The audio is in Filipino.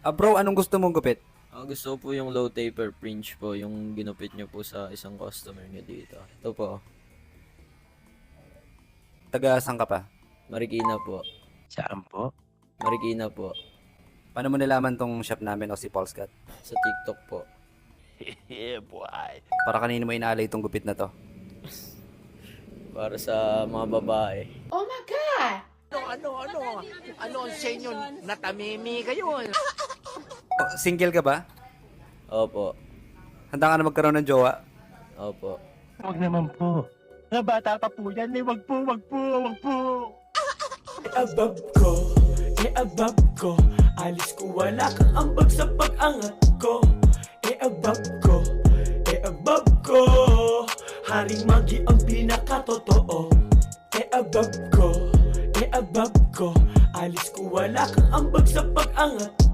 Bro, anong gusto mong gupit? Gusto ko po yung low taper fringe po, yung ginupit nyo po sa isang customer nyo dito. Ito po, Taga saan ka pa? Marikina po. Saan po? Marikina po. Paano mo nalaman tong shop namin o si Paul Scott? Sa TikTok po. Yeah, boy. Para kanino mo inaalay itong gupit na to? Para sa mga babae. Oh my God! Ano ang sa inyo? Natamimi kayo. Oh, single ka ba? Opo. Handa ka na magkaroon ng jowa? Opo. Huwag naman po. Mga bata pa po yan. Wag po. Abab ko, alis ko wala kang ambag sa pag-angat ko. Abab ko, haring magi ang pinakatotoo. Abab ko, alis ko wala kang ambag sa pag-angat